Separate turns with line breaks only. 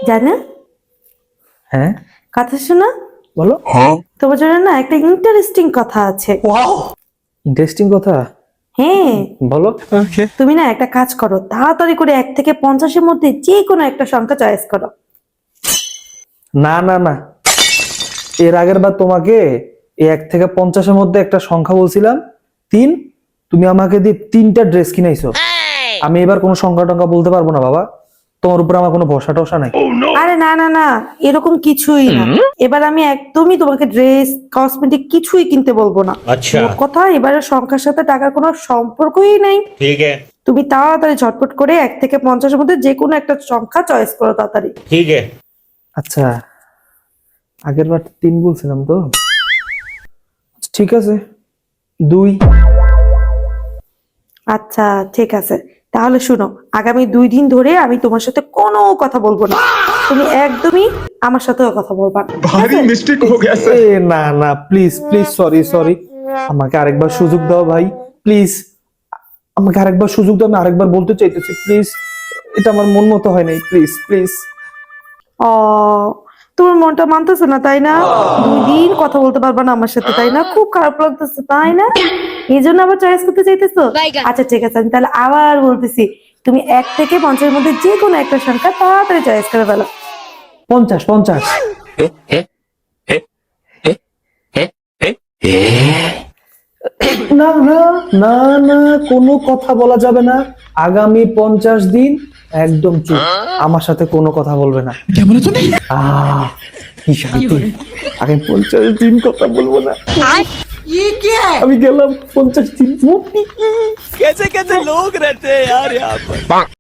জানো
হ্যাঁ
কথা শোনো,
বলো।
তোমার জন্য না একটা ইন্টারেস্টিং কথা আছে।
ইন্টারেস্টিং কথা,
হ্যাঁ,
বলো।
তুমি না একটা কাজ করো, তাড়াতাড়ি করে 1 থেকে 50-এর মধ্যে যে কোনো একটা সংখ্যা চয়েস করো।
না না না, এর আগের বার তোমাকে এই 1 থেকে 50-এর মধ্যে একটা সংখ্যা বলছিলাম 3, তুমি আমাকে দিয়ে 3টা ড্রেস কিনাইছো। আমি এবার কোনো সংখ্যা টংখ্যা বলতে পারবো না বাবা, তোমার উপর আমার কোনো ভরসা টরসা নাই।
আরে না না না, এরকম কিছুই না। এবার আমি একদমই তোমাকে ড্রেস কসমেটিক কিছুই কিনতে বলবো না।
আচ্ছা।
মোট কথা এবারের সংখ্যার সাথে টাকার কোনো সম্পর্কই নাই।
ठीक है।
তুমি তাড়াতাড়ি ঝটপট করে 1 থেকে 50-এর মধ্যে যে কোনো একটা সংখ্যা চয়েস করো তাড়াতাড়ি।
ठीक है।
আচ্ছা, আগের বার 3 বলছিলাম তো, ঠিক আছে 2।
আচ্ছা ঠিক আছে, তাহলে শুনো, আগামী 2 দিন ধরে আমি তোমার সাথে কোনো কথা বলবো না। তুমি একদমই আমার সাথেও কথা বলবা না, ঠিক
भारी
আছে?
मिस्टेक हो गया सर।
এ না না, প্লিজ প্লিজ, সরি সরি, আমাকে আরেকবার সুযোগ দাও ভাই, প্লিজ আমাকে আরেকবার সুযোগ দাও, আমি আরেকবার বলতে চাইতেছি, প্লিজ। এটা আমার মন মতো হয় নাই, প্লিজ প্লিজ।
ও, তোমার মনটা মানতেছে না তাই না? 2 দিন কথা বলতে পারবা না আমার সাথে তাই না? খুব খারাপ লাগতেছে তাই না? এই জন্য আবার চয়েস করতে চাইতেছো? আচ্ছা ঠিক আছে, আমি তাহলে আবার বলতেছি, তুমি 1 থেকে 50-এর মধ্যে যে কোনো একটা সংখ্যা তাড়াতাড়ি চয়েস করে ফেলো।
50 50। না না না না, কোনো কথা বলা যাবে না। আগামী 50 দিন একদম চুপ, আমার সাথে কোনো কথা বলবে না। আহ কি শান্তি, আগে 50 দিন কথা বলবো না। আমি গেলাম 50 দিন।
कैसे कैसे लोग रहते हैं यार यहाँ पर।